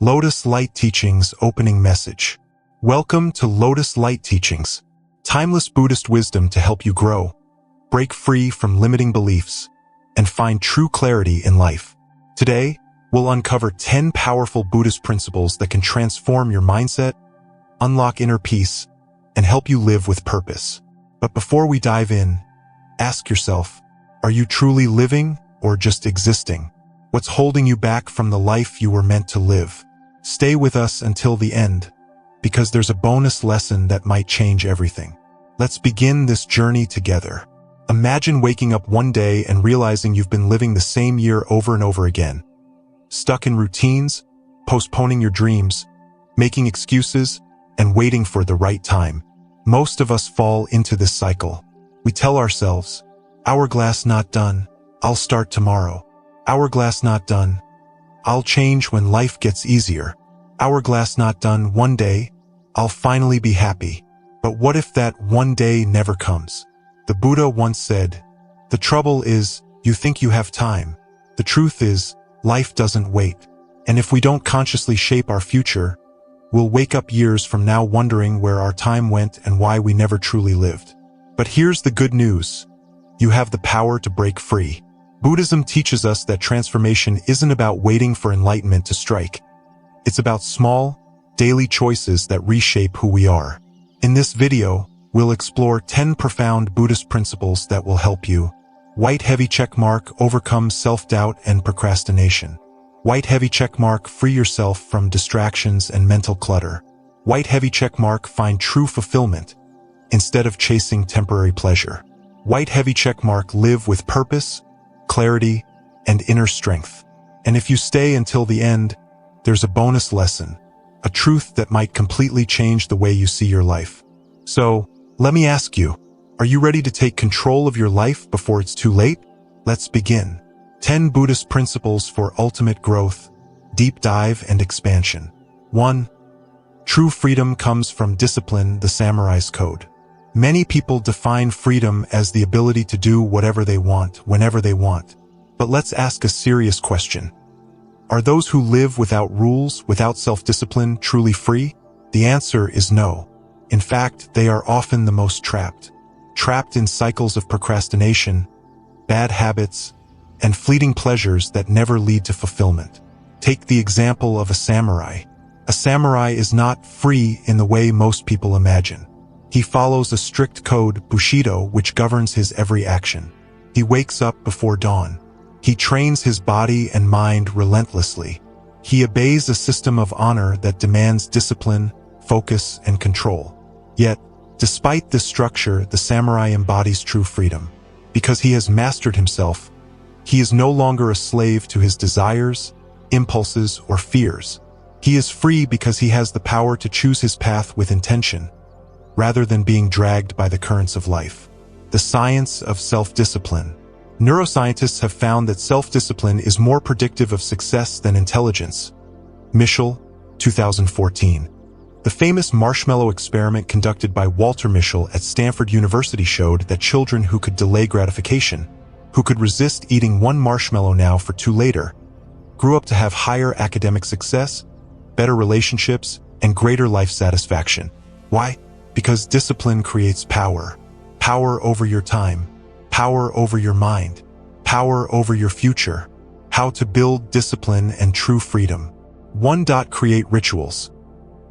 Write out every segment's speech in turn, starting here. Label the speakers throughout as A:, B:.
A: Lotus Light Teachings Opening Message. Welcome to Lotus Light Teachings, timeless Buddhist wisdom to help you grow, break free from limiting beliefs, and find true clarity in life. Today, we'll uncover 10 powerful Buddhist principles that can transform your mindset, unlock inner peace, and help you live with purpose. But before we dive in, ask yourself, are you truly living or just existing? What's holding you back from the life you were meant to live? Stay with us until the end, because there's a bonus lesson that might change everything. Let's begin this journey together. Imagine waking up one day and realizing you've been living the same year over and over again. Stuck in routines, postponing your dreams, making excuses, and waiting for the right time. Most of us fall into this cycle. We tell ourselves, hourglass not done, I'll start tomorrow. Hourglass not done, I'll change when life gets easier. Hourglass not done, one day, I'll finally be happy. But what if that one day never comes? The Buddha once said, the trouble is, you think you have time. The truth is, life doesn't wait. And if we don't consciously shape our future, we'll wake up years from now wondering where our time went and why we never truly lived. But here's the good news. You have the power to break free. Buddhism teaches us that transformation isn't about waiting for enlightenment to strike. It's about small, daily choices that reshape who we are. In this video, we'll explore 10 profound Buddhist principles that will help you. White heavy checkmark, overcome self-doubt and procrastination. White heavy checkmark, free yourself from distractions and mental clutter. White heavy checkmark, find true fulfillment instead of chasing temporary pleasure. White heavy checkmark, live with purpose, clarity, and inner strength. And if you stay until the end, there's a bonus lesson, a truth that might completely change the way you see your life. So, let me ask you, are you ready to take control of your life before it's too late? Let's begin. 10 Buddhist principles for ultimate growth, deep dive and expansion. 1. True freedom comes from discipline, the samurai's code. Many people define freedom as the ability to do whatever they want, whenever they want. But let's ask a serious question. Are those who live without rules, without self-discipline, truly free? The answer is no. In fact, they are often the most trapped. Trapped in cycles of procrastination, bad habits, and fleeting pleasures that never lead to fulfillment. Take the example of a samurai. A samurai is not free in the way most people imagine. He follows a strict code, Bushido, which governs his every action. He wakes up before dawn. He trains his body and mind relentlessly. He obeys a system of honor that demands discipline, focus, and control. Yet, despite this structure, the samurai embodies true freedom. Because he has mastered himself, he is no longer a slave to his desires, impulses, or fears. He is free because he has the power to choose his path with intention, rather than being dragged by the currents of life. The science of self-discipline. Neuroscientists have found that self-discipline is more predictive of success than intelligence. Mischel, 2014. The famous marshmallow experiment conducted by Walter Mischel at Stanford University showed that children who could delay gratification, who could resist eating one marshmallow now for two later, grew up to have higher academic success, better relationships, and greater life satisfaction. Why? Because discipline creates power. Power over your time. Power over your mind. Power over your future. How to build discipline and true freedom. 1. Create rituals.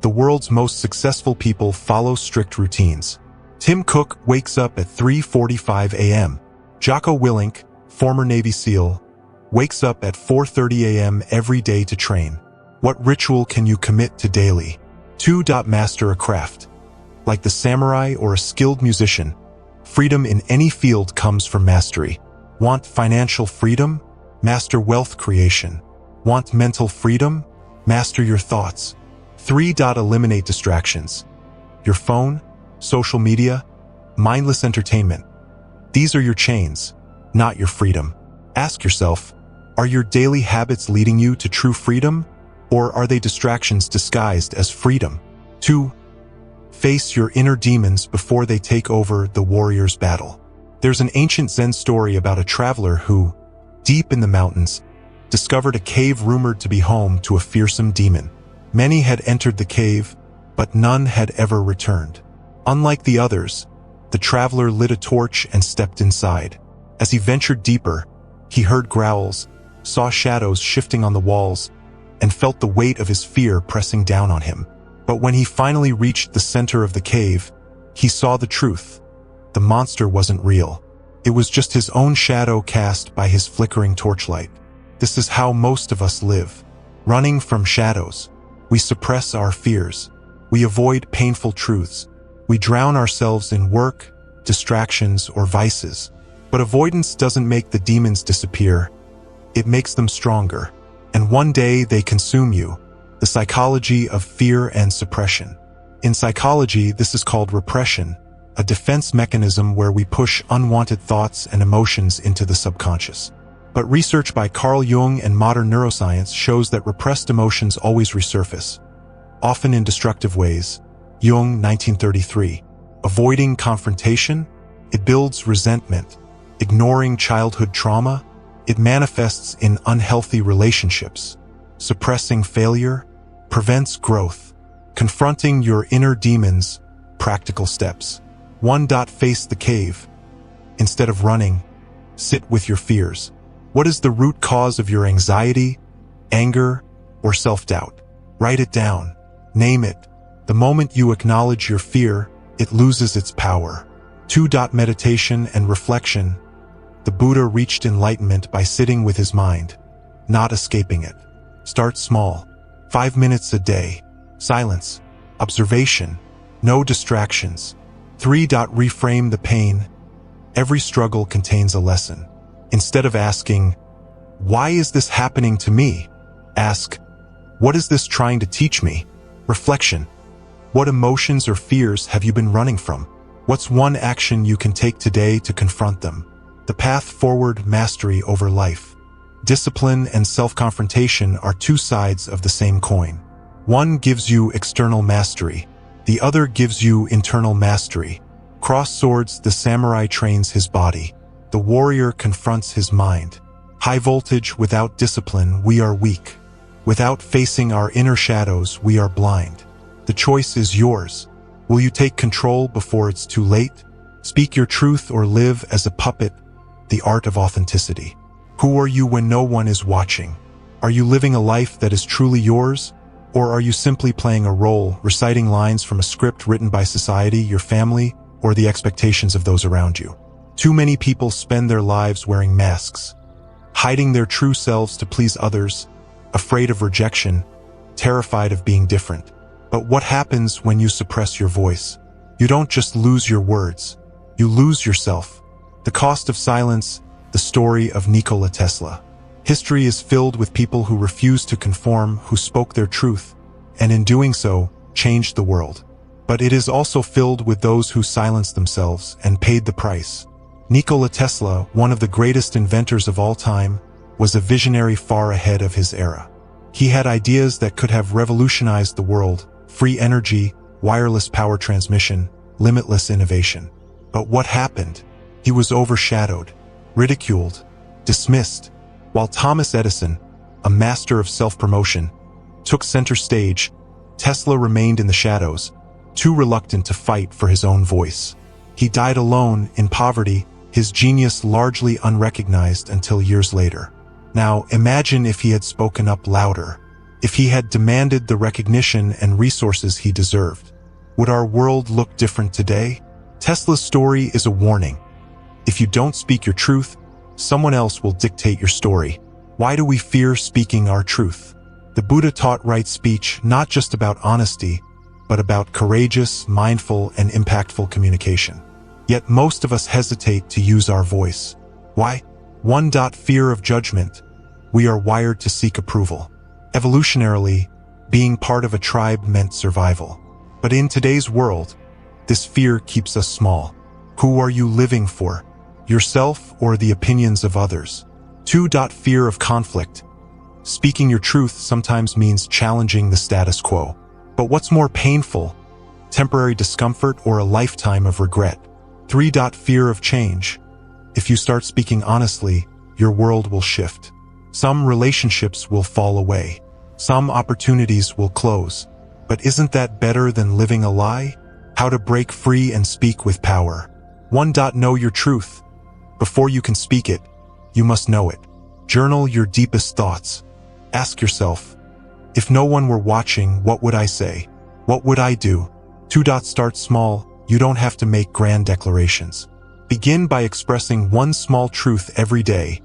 A: The world's most successful people follow strict routines. Tim Cook wakes up at 3:45 a.m. Jocko Willink, former Navy SEAL, wakes up at 4:30 a.m. every day to train. What ritual can you commit to daily? 2. Master a craft. Like the samurai or a skilled musician, freedom in any field comes from mastery. Want financial freedom? Master wealth creation. Want mental freedom? Master your thoughts. 3. Eliminate distractions. Your phone, social media, mindless entertainment. These are your chains, not your freedom. Ask yourself, are your daily habits leading you to true freedom, or are they distractions disguised as freedom? 2. Face your inner demons before they take over the warrior's battle. There's an ancient Zen story about a traveler who, deep in the mountains, discovered a cave rumored to be home to a fearsome demon. Many had entered the cave, but none had ever returned. Unlike the others, the traveler lit a torch and stepped inside. As he ventured deeper, he heard growls, saw shadows shifting on the walls, and felt the weight of his fear pressing down on him. But when he finally reached the center of the cave, he saw the truth. The monster wasn't real. It was just his own shadow cast by his flickering torchlight. This is how most of us live, running from shadows. We suppress our fears. We avoid painful truths. We drown ourselves in work, distractions, or vices. But avoidance doesn't make the demons disappear. It makes them stronger. And one day they consume you. The psychology of fear and suppression. In psychology, this is called repression, a defense mechanism where we push unwanted thoughts and emotions into the subconscious. But research by Carl Jung and modern neuroscience shows that repressed emotions always resurface, often in destructive ways. Jung, 1933. Avoiding confrontation? It builds resentment. Ignoring childhood trauma? It manifests in unhealthy relationships. Suppressing failure? Prevents growth. Confronting your inner demons? Practical steps. 1. Face the cave. Instead of running, sit with your fears. What is the root cause of your anxiety, anger, or self-doubt? Write it down. Name it. The moment you acknowledge your fear, it loses its power. 2. Meditation and reflection. The Buddha reached enlightenment by sitting with his mind, not escaping it. Start small. 5 minutes a day. Silence. Observation. No distractions. 3. Reframe the pain. Every struggle contains a lesson. Instead of asking, "Why is this happening to me?" ask, "What is this trying to teach me?" Reflection. What emotions or fears have you been running from? What's one action you can take today to confront them? The path forward: mastery over life. Discipline and self-confrontation are two sides of the same coin. One gives you external mastery. The other gives you internal mastery. Cross swords: the samurai trains his body. The warrior confronts his mind. High voltage: without discipline, we are weak. Without facing our inner shadows, we are blind. The choice is yours. Will you take control before it's too late? Speak your truth or live as a puppet. The art of authenticity. Who are you when no one is watching? Are you living a life that is truly yours? Or are you simply playing a role, reciting lines from a script written by society, your family, or the expectations of those around you? Too many people spend their lives wearing masks, hiding their true selves to please others, afraid of rejection, terrified of being different. But what happens when you suppress your voice? You don't just lose your words, you lose yourself. The cost of silence: the story of Nikola Tesla. History is filled with people who refused to conform, who spoke their truth, and in doing so, changed the world. But it is also filled with those who silenced themselves and paid the price. Nikola Tesla, one of the greatest inventors of all time, was a visionary far ahead of his era. He had ideas that could have revolutionized the world: free energy, wireless power transmission, limitless innovation. But what happened? He was overshadowed, ridiculed, dismissed. While Thomas Edison, a master of self-promotion, took center stage, Tesla remained in the shadows, too reluctant to fight for his own voice. He died alone, in poverty, his genius largely unrecognized until years later. Now, imagine if he had spoken up louder, if he had demanded the recognition and resources he deserved. Would our world look different today? Tesla's story is a warning. If you don't speak your truth, someone else will dictate your story. Why do we fear speaking our truth? The Buddha taught right speech, not just about honesty, but about courageous, mindful, and impactful communication. Yet most of us hesitate to use our voice. Why? 1. Fear of judgment. We are wired to seek approval. Evolutionarily, being part of a tribe meant survival. But in today's world, this fear keeps us small. Who are you living for? Yourself or the opinions of others? 2. Fear of conflict. Speaking your truth sometimes means challenging the status quo. But what's more painful? Temporary discomfort or a lifetime of regret? 3. Fear of change. If you start speaking honestly, your world will shift. Some relationships will fall away. Some opportunities will close. But isn't that better than living a lie? How to break free and speak with power. 1. Know your truth. Before you can speak it, you must know it. Journal your deepest thoughts. Ask yourself, if no one were watching, what would I say? What would I do? 2. Start small. You don't have to make grand declarations. Begin by expressing one small truth every day,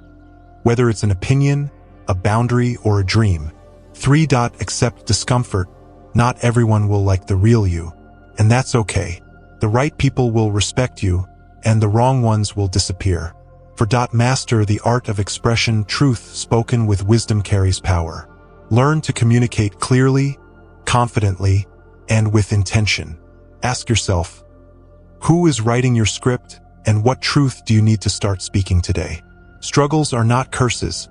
A: whether it's an opinion, a boundary, or a dream. 3. Accept discomfort. Not everyone will like the real you, and that's okay. The right people will respect you, and the wrong ones will disappear. 4. Master the art of expression. Truth spoken with wisdom carries power. Learn to communicate clearly, confidently, and with intention. Ask yourself, who is writing your script, and what truth do you need to start speaking today? Struggles are not curses,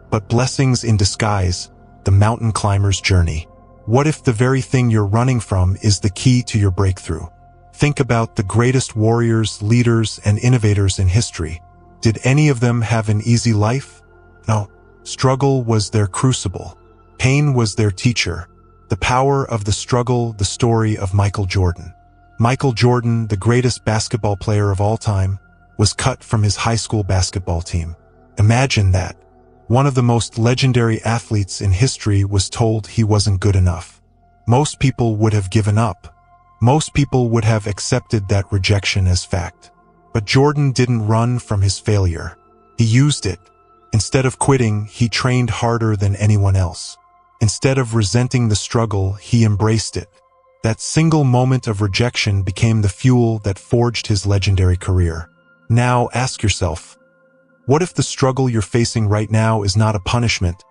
A: but blessings in disguise, the mountain climber's journey. What if the very thing you're running from is the key to your breakthrough? Think about the greatest warriors, leaders, and innovators in history. Did any of them have an easy life? No. Struggle was their crucible. Pain was their teacher. The power of the struggle, the story of Michael Jordan. Michael Jordan, the greatest basketball player of all time, was cut from his high school basketball team. Imagine that. One of the most legendary athletes in history was told he wasn't good enough. Most people would have given up. Most people would have accepted that rejection as fact. But Jordan didn't run from his failure. He used it. Instead of quitting, he trained harder than anyone else. Instead of resenting the struggle, he embraced it. That single moment of rejection became the fuel that forged his legendary career. Now ask yourself, what if the struggle you're facing right now is not a punishment,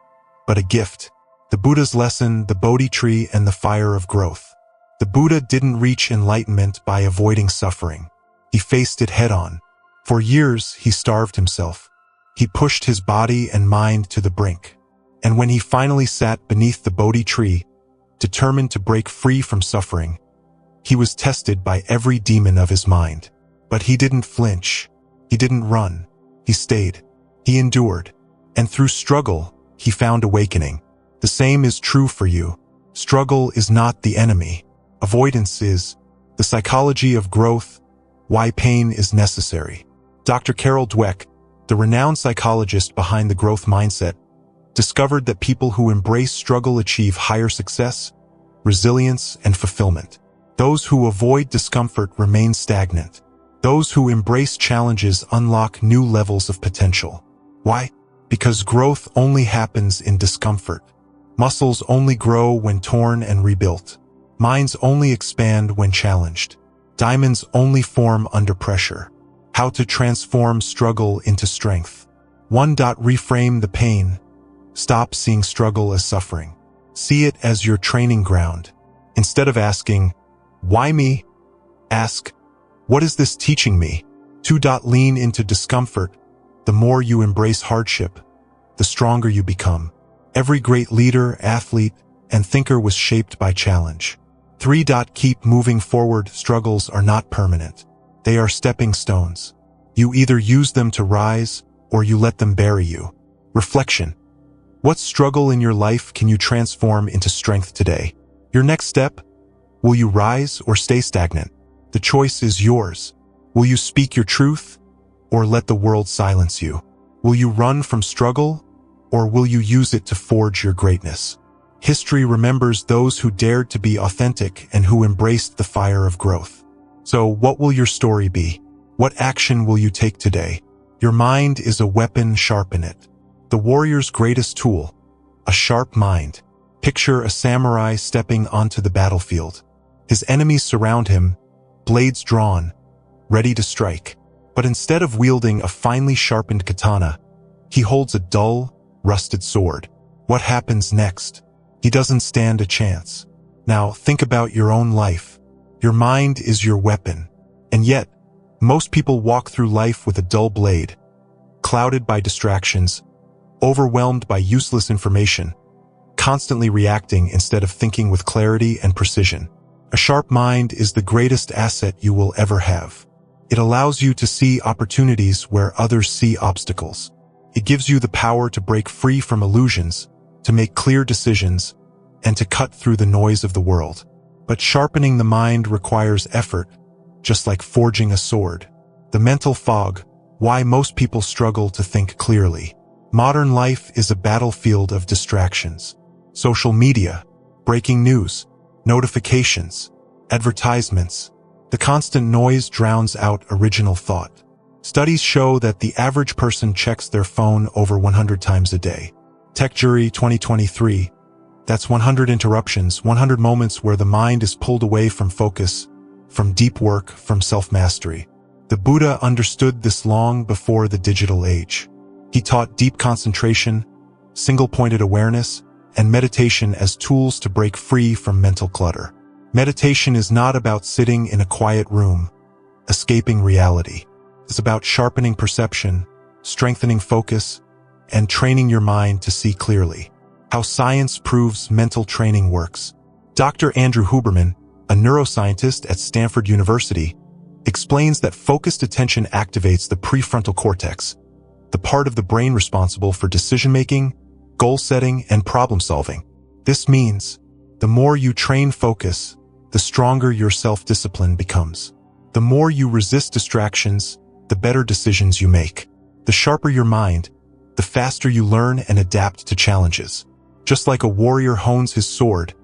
A: but a gift? The Buddha's lesson, the Bodhi tree, and the fire of growth. The Buddha didn't reach enlightenment by avoiding suffering. He faced it head-on. For years, he starved himself. He pushed his body and mind to the brink. And when he finally sat beneath the Bodhi tree, determined to break free from suffering, he was tested by every demon of his mind. But he didn't flinch. He didn't run. He stayed. He endured. And through struggle, he found awakening. The same is true for you. Struggle is not the enemy. Avoidance is. The psychology of growth, why pain is necessary. Dr. Carol Dweck, the renowned psychologist behind the growth mindset, discovered that people who embrace struggle achieve higher success, resilience, and fulfillment. Those who avoid discomfort remain stagnant. Those who embrace challenges unlock new levels of potential. Why? Because growth only happens in discomfort. Muscles only grow when torn and rebuilt. Minds only expand when challenged. Diamonds only form under pressure. How to transform struggle into strength. 1. Reframe the pain. Stop seeing struggle as suffering. See it as your training ground. Instead of asking, why me? Ask, what is this teaching me? 2. Lean into discomfort. The more you embrace hardship, the stronger you become. Every great leader, athlete, and thinker was shaped by challenge. 3. Keep moving forward. Struggles are not permanent. They are stepping stones. You either use them to rise, or you let them bury you. Reflection. What struggle in your life can you transform into strength today? Your next step? Will you rise or stay stagnant? The choice is yours. Will you speak your truth, or let the world silence you? Will you run from struggle, or will you use it to forge your greatness? History remembers those who dared to be authentic and who embraced the fire of growth. So what will your story be? What action will you take today? Your mind is a weapon, sharpen it. The warrior's greatest tool, a sharp mind. Picture a samurai stepping onto the battlefield. His enemies surround him, blades drawn, ready to strike. But instead of wielding a finely sharpened katana, he holds a dull, rusted sword. What happens next? He doesn't stand a chance. Now think about your own life. Your mind is your weapon. And yet, most people walk through life with a dull blade, clouded by distractions, overwhelmed by useless information, constantly reacting instead of thinking with clarity and precision. A sharp mind is the greatest asset you will ever have. It allows you to see opportunities where others see obstacles. It gives you the power to break free from illusions, to make clear decisions, and to cut through the noise of the world. But sharpening the mind requires effort, just like forging a sword. The mental fog, why most people struggle to think clearly. Modern life is a battlefield of distractions. Social media, breaking news, notifications, advertisements. The constant noise drowns out original thought. Studies show that the average person checks their phone over 100 times a day. Tech Jury 2023. That's 100 interruptions, 100 moments where the mind is pulled away from focus, from deep work, from self-mastery. The Buddha understood this long before the digital age. He taught deep concentration, single-pointed awareness, and meditation as tools to break free from mental clutter. Meditation is not about sitting in a quiet room, escaping reality. It's about sharpening perception, strengthening focus, and training your mind to see clearly. How science proves mental training works. Dr. Andrew Huberman, a neuroscientist at Stanford University, explains that focused attention activates the prefrontal cortex, the part of the brain responsible for decision-making, goal-setting, and problem-solving. This means the more you train focus, the stronger your self-discipline becomes. The more you resist distractions, the better decisions you make. The sharper your mind, the faster you learn and adapt to challenges. Just like a warrior hones his sword,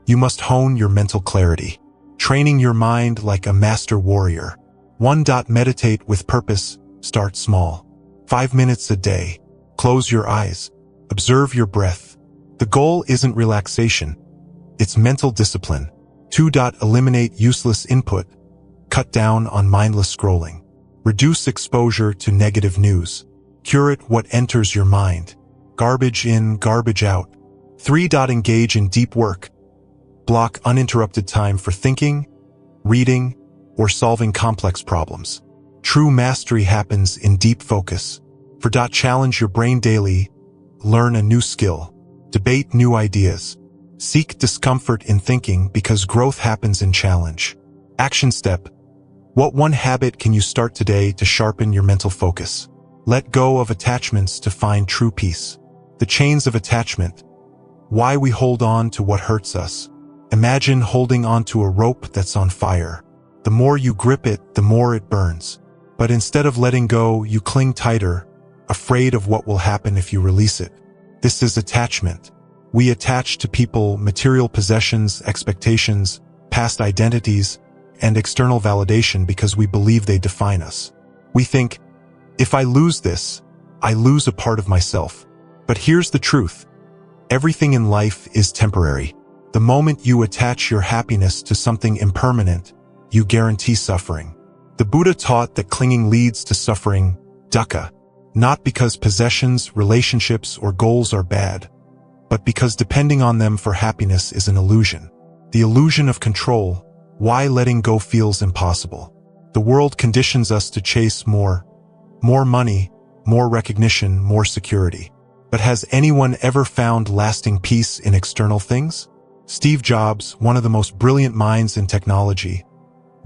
A: you must hone your mental clarity, training your mind like a master warrior. 1. Meditate with purpose. Start small. 5 minutes a day. Close your eyes. Observe your breath. The goal isn't relaxation. It's mental discipline. 2. Eliminate useless input. Cut down on mindless scrolling. Reduce exposure to negative news. Curate what enters your mind. Garbage in, garbage out. 3. Engage in deep work. Block uninterrupted time for thinking, reading, or solving complex problems. True mastery happens in deep focus. 4. Challenge your brain daily. Learn a new skill. Debate new ideas. Seek discomfort in thinking because growth happens in challenge. Action step. What one habit can you start today to sharpen your mental focus? Let go of attachments to find true peace. The chains of attachment. Why we hold on to what hurts us. Imagine holding onto a rope that's on fire. The more you grip it, the more it burns. But instead of letting go, you cling tighter, afraid of what will happen if you release it. This is attachment. We attach to people, material possessions, expectations, past identities, and external validation because we believe they define us. We think, if I lose this, I lose a part of myself. But here's the truth. Everything in life is temporary. The moment you attach your happiness to something impermanent, you guarantee suffering. The Buddha taught that clinging leads to suffering, dukkha, not because possessions, relationships, or goals are bad, but because depending on them for happiness is an illusion. The illusion of control, why letting go feels impossible. The world conditions us to chase more money, more recognition, more security. But has anyone ever found lasting peace in external things? Steve Jobs, one of the most brilliant minds in technology,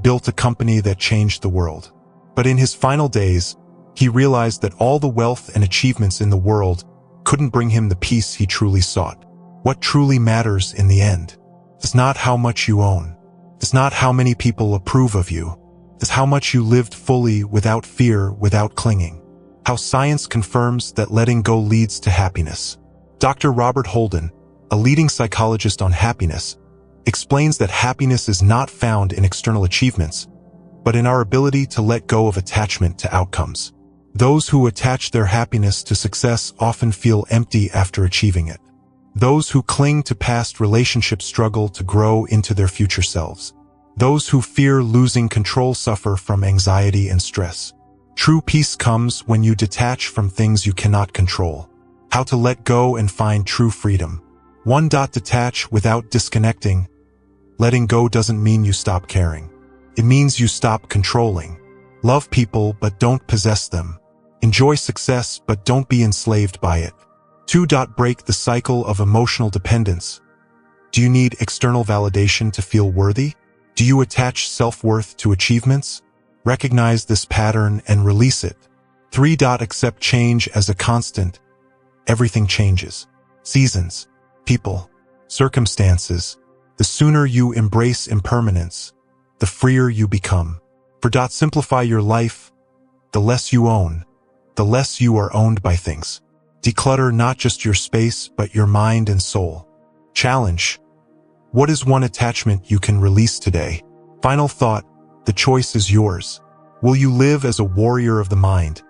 A: built a company that changed the world. But in his final days, he realized that all the wealth and achievements in the world couldn't bring him the peace he truly sought. What truly matters in the end is not how much you own. It's not how many people approve of you. It's how much you lived fully without fear, without clinging. How science confirms that letting go leads to happiness. Dr. Robert Holden, a leading psychologist on happiness, explains that happiness is not found in external achievements, but in our ability to let go of attachment to outcomes. Those who attach their happiness to success often feel empty after achieving it. Those who cling to past relationships struggle to grow into their future selves. Those who fear losing control suffer from anxiety and stress. True peace comes when you detach from things you cannot control. How to let go and find true freedom. 1. Detach without disconnecting. Letting go doesn't mean you stop caring. It means you stop controlling. Love people but don't possess them. Enjoy success but don't be enslaved by it. 2. Break the cycle of emotional dependence. Do you need external validation to feel worthy? Do you attach self-worth to achievements? Recognize this pattern and release it. 3. Accept change as a constant. Everything changes. Seasons, people, circumstances. The sooner you embrace impermanence, the freer you become. Simplify your life. The less you own, the less you are owned by things. Declutter not just your space, but your mind and soul. Challenge. What is one attachment you can release today? Final thought, the choice is yours. Will you live as a warrior of the mind,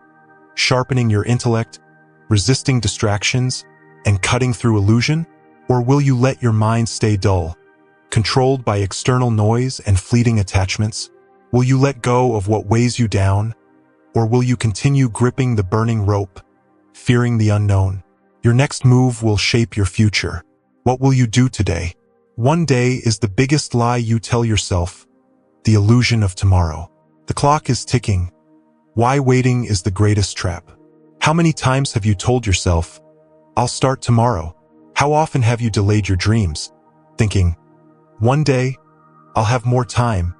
A: sharpening your intellect, resisting distractions, and cutting through illusion? Or will you let your mind stay dull, controlled by external noise and fleeting attachments? Will you let go of what weighs you down? Or will you continue gripping the burning rope, fearing the unknown? Your next move will shape your future. What will you do today? One day is the biggest lie you tell yourself, the illusion of tomorrow. The clock is ticking. Why waiting is the greatest trap. How many times have you told yourself, I'll start tomorrow? How often have you delayed your dreams, thinking, one day, I'll have more time,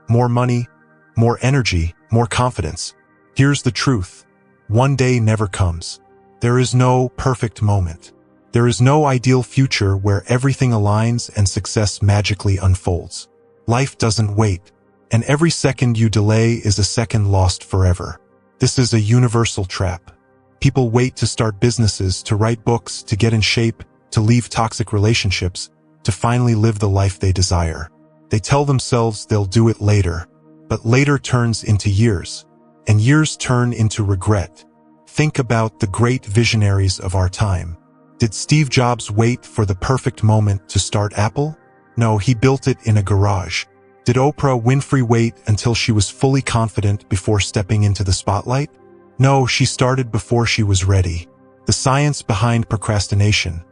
A: more money, more energy, more confidence? Here's the truth. One day never comes. There is no perfect moment. There is no ideal future where everything aligns and success magically unfolds. Life doesn't wait, and every second you delay is a second lost forever. This is a universal trap. People wait to start businesses, to write books, to get in shape, to leave toxic relationships, to finally live the life they desire. They tell themselves they'll do it later, but later turns into years, and years turn into regret. Think about the great visionaries of our time. Did Steve Jobs wait for the perfect moment to start Apple? No, he built it in a garage. Did Oprah Winfrey wait until she was fully confident before stepping into the spotlight? No, she started before she was ready. The science behind procrastination.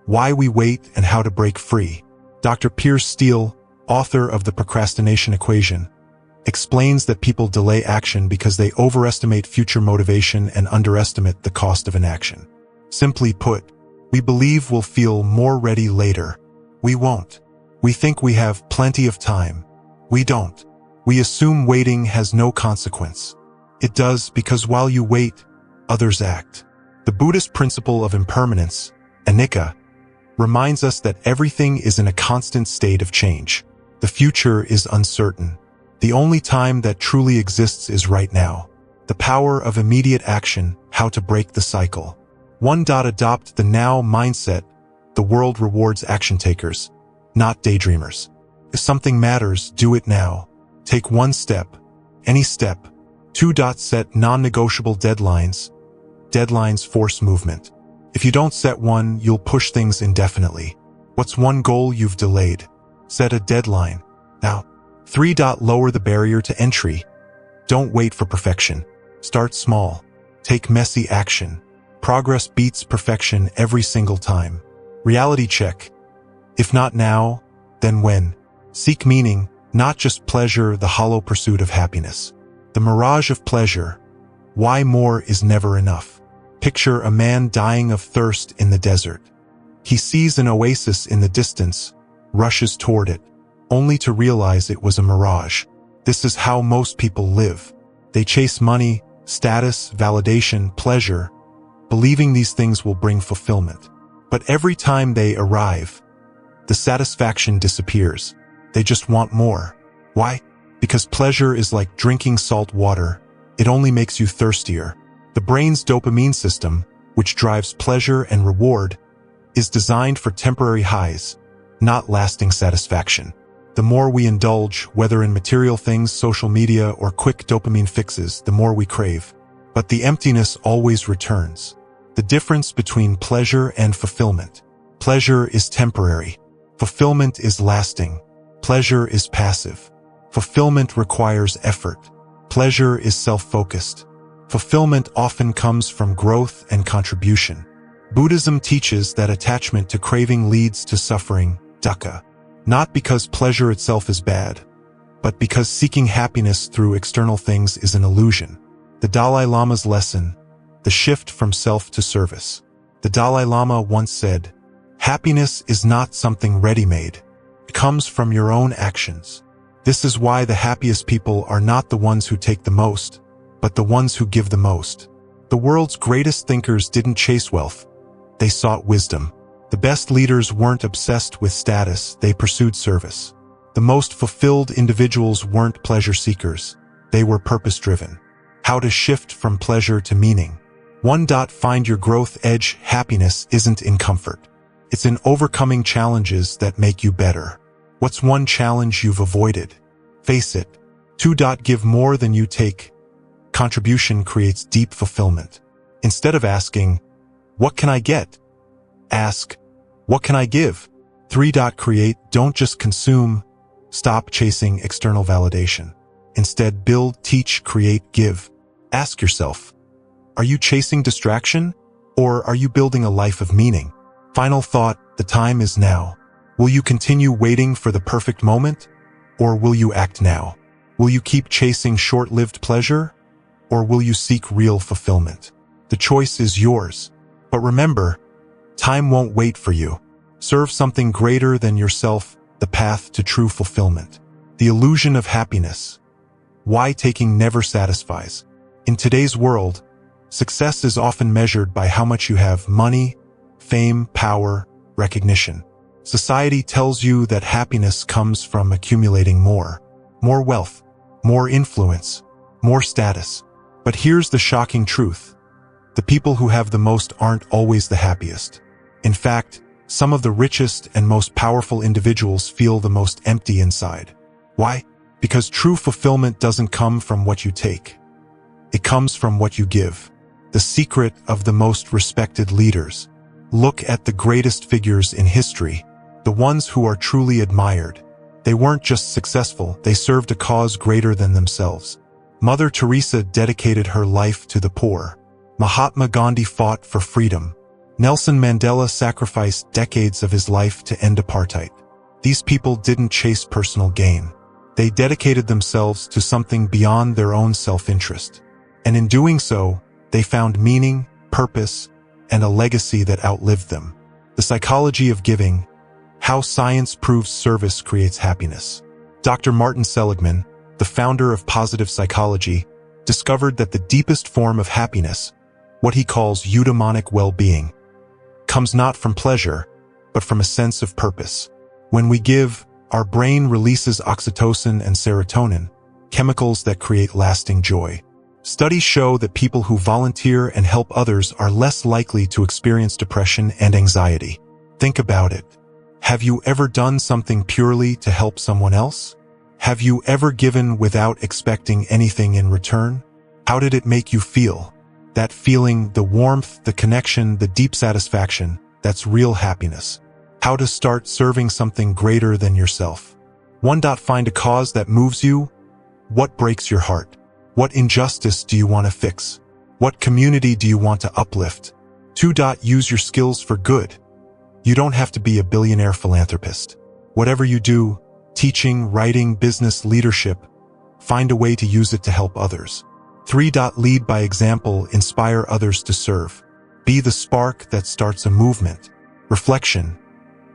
A: Why we wait and how to break free. Dr. Piers Steele, author of The Procrastination Equation, explains that people delay action because they overestimate future motivation and underestimate the cost of inaction. Simply put, we believe we'll feel more ready later. We won't. We think we have plenty of time. We don't. We assume waiting has no consequence. It does, because while you wait, others act. The Buddhist principle of impermanence, anicca, reminds us that everything is in a constant state of change. The future is uncertain. The only time that truly exists is right now. The power of immediate action, how to break the cycle. 1. Adopt the now mindset. The world rewards action takers, not daydreamers. If something matters, do it now. Take one step, any step. 2. Set non-negotiable deadlines. Deadlines force movement. If you don't set one, you'll push things indefinitely. What's one goal you've delayed? Set a deadline now. 3. Lower the barrier to entry. Don't wait for perfection. Start small. Take messy action. Progress beats perfection every single time. Reality check. If not now, then when? Seek meaning, not just pleasure, the hollow pursuit of happiness. The mirage of pleasure. Why more is never enough. Picture a man dying of thirst in the desert. He sees an oasis in the distance, rushes toward it, only to realize it was a mirage. This is how most people live. They chase money, status, validation, pleasure, believing these things will bring fulfillment. But every time they arrive, the satisfaction disappears. They just want more. Why? Because pleasure is like drinking salt water. It only makes you thirstier. The brain's dopamine system, which drives pleasure and reward, is designed for temporary highs, not lasting satisfaction. The more we indulge, whether in material things, social media, or quick dopamine fixes, the more we crave. But the emptiness always returns. The difference between pleasure and fulfillment. Pleasure is temporary. Fulfillment is lasting. Pleasure is passive. Fulfillment requires effort. Pleasure is self-focused. Fulfillment often comes from growth and contribution. Buddhism teaches that attachment to craving leads to suffering, dukkha. Not because pleasure itself is bad, but because seeking happiness through external things is an illusion. The Dalai Lama's lesson, the shift from self to service. The Dalai Lama once said, "Happiness is not something ready-made. It comes from your own actions." This is why the happiest people are not the ones who take the most, but the ones who give the most. The world's greatest thinkers didn't chase wealth. They sought wisdom. The best leaders weren't obsessed with status, they pursued service. The most fulfilled individuals weren't pleasure seekers, they were purpose-driven. How to shift from pleasure to meaning. 1. Find your growth edge. Happiness isn't in comfort. It's in overcoming challenges that make you better. What's one challenge you've avoided? Face it. 2. Give more than you take. Contribution creates deep fulfillment. Instead of asking, "What can I get?" ask, "What can I give?" 3. Create. Don't just consume. Stop chasing external validation. Instead, build, teach, create, give. Ask yourself, are you chasing distraction, or are you building a life of meaning? Final thought, the time is now. Will you continue waiting for the perfect moment, or will you act now? Will you keep chasing short-lived pleasure, or will you seek real fulfillment? The choice is yours. But remember, time won't wait for you. Serve something greater than yourself, the path to true fulfillment. The illusion of happiness. Why taking never satisfies. In today's world, success is often measured by how much you have: money, fame, power, recognition. Society tells you that happiness comes from accumulating more wealth, more influence, more status. But here's the shocking truth. The people who have the most aren't always the happiest. In fact, some of the richest and most powerful individuals feel the most empty inside. Why? Because true fulfillment doesn't come from what you take. It comes from what you give. The secret of the most respected leaders. Look at the greatest figures in history, the ones who are truly admired. They weren't just successful, they served a cause greater than themselves. Mother Teresa dedicated her life to the poor. Mahatma Gandhi fought for freedom. Nelson Mandela sacrificed decades of his life to end apartheid. These people didn't chase personal gain. They dedicated themselves to something beyond their own self-interest. And in doing so, they found meaning, purpose, and a legacy that outlived them. The psychology of giving. How science proves service creates happiness. Dr. Martin Seligman, the founder of positive psychology, discovered that the deepest form of happiness, what he calls eudaimonic well-being, comes not from pleasure, but from a sense of purpose. When we give, our brain releases oxytocin and serotonin, chemicals that create lasting joy. Studies show that people who volunteer and help others are less likely to experience depression and anxiety. Think about it. Have you ever done something purely to help someone else? Have you ever given without expecting anything in return? How did it make you feel? That feeling, the warmth, the connection, the deep satisfaction, that's real happiness. How to start serving something greater than yourself. 1. Find a cause that moves you. What breaks your heart? What injustice do you want to fix? What community do you want to uplift? 2. Use your skills for good. You don't have to be a billionaire philanthropist. Whatever you do, teaching, writing, business, leadership, find a way to use it to help others. 3. Lead by example, inspire others to serve. Be the spark that starts a movement. Reflection.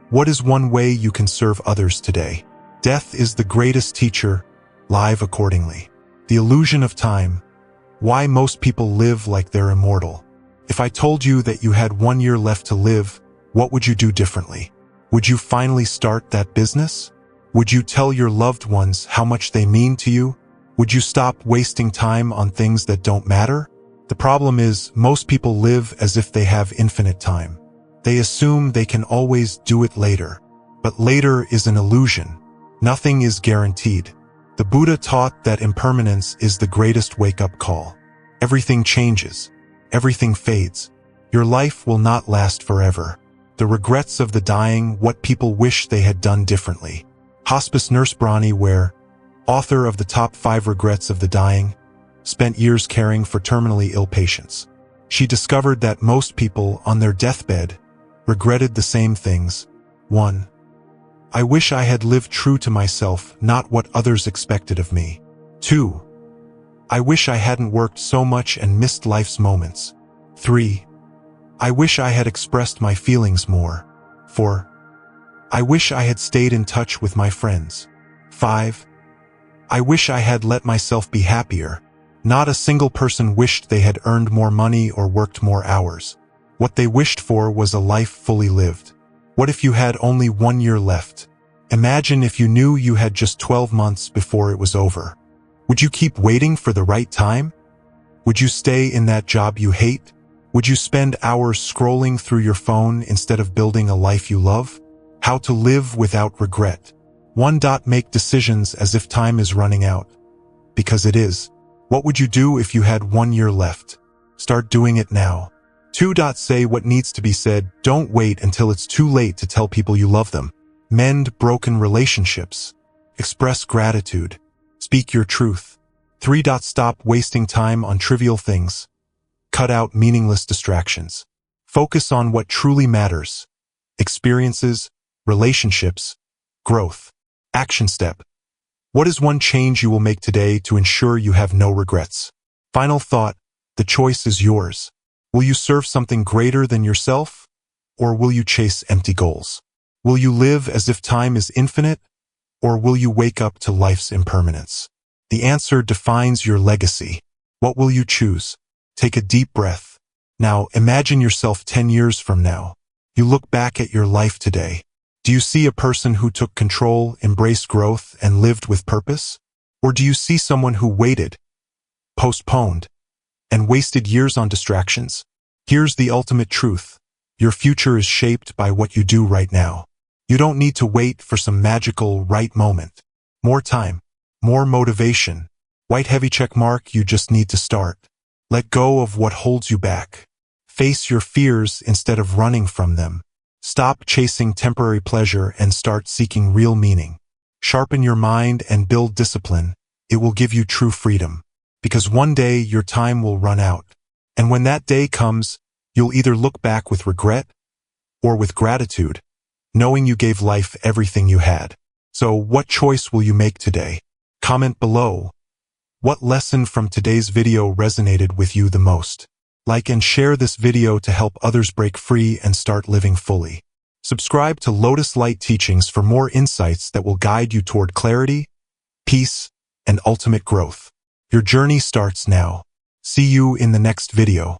A: What is one way you can serve others today? Death is the greatest teacher. Live accordingly. The illusion of time. Why most people live like they're immortal. If I told you that you had 1 year left to live, what would you do differently? Would you finally start that business? Would you tell your loved ones how much they mean to you? Would you stop wasting time on things that don't matter? The problem is, most people live as if they have infinite time. They assume they can always do it later. But later is an illusion. Nothing is guaranteed. The Buddha taught that impermanence is the greatest wake-up call. Everything changes. Everything fades. Your life will not last forever. The regrets of the dying, what people wish they had done differently. Hospice nurse Bronnie Ware, author of the Top 5 Regrets of the Dying, spent years caring for terminally ill patients. She discovered that most people on their deathbed regretted the same things. 1. I wish I had lived true to myself, not what others expected of me. 2. I wish I hadn't worked so much and missed life's moments. 3. I wish I had expressed my feelings more. 4. I wish I had stayed in touch with my friends. 5. I wish I had let myself be happier. Not a single person wished they had earned more money or worked more hours. What they wished for was a life fully lived. What if you had only 1 year left? Imagine if you knew you had just 12 months before it was over. Would you keep waiting for the right time? Would you stay in that job you hate? Would you spend hours scrolling through your phone instead of building a life you love? How to live without regret. 1. Make decisions as if time is running out. Because it is. What would you do if you had 1 year left? Start doing it now. 2. Say what needs to be said. Don't wait until it's too late to tell people you love them. Mend broken relationships. Express gratitude. Speak your truth. 3. Stop wasting time on trivial things. Cut out meaningless distractions. Focus on what truly matters. Experiences, relationships, growth. Action step. What is one change you will make today to ensure you have no regrets? Final thought, the choice is yours. Will you serve something greater than yourself? Or will you chase empty goals? Will you live as if time is infinite? Or will you wake up to life's impermanence? The answer defines your legacy. What will you choose? Take a deep breath. Now, imagine yourself 10 years from now. You look back at your life today. Do you see a person who took control, embraced growth, and lived with purpose? Or do you see someone who waited, postponed, and wasted years on distractions? Here's the ultimate truth. Your future is shaped by what you do right now. You don't need to wait for some magical right moment. More time. More motivation. White heavy check mark, you just need to start. Let go of what holds you back. Face your fears instead of running from them. Stop chasing temporary pleasure and start seeking real meaning. Sharpen your mind and build discipline. It will give you true freedom. Because one day your time will run out. And when that day comes, you'll either look back with regret or with gratitude, knowing you gave life everything you had. So what choice will you make today? Comment below. What lesson from today's video resonated with you the most? Like and share this video to help others break free and start living fully. Subscribe to Lotus Light Teachings for more insights that will guide you toward clarity, peace, and ultimate growth. Your journey starts now. See you in the next video.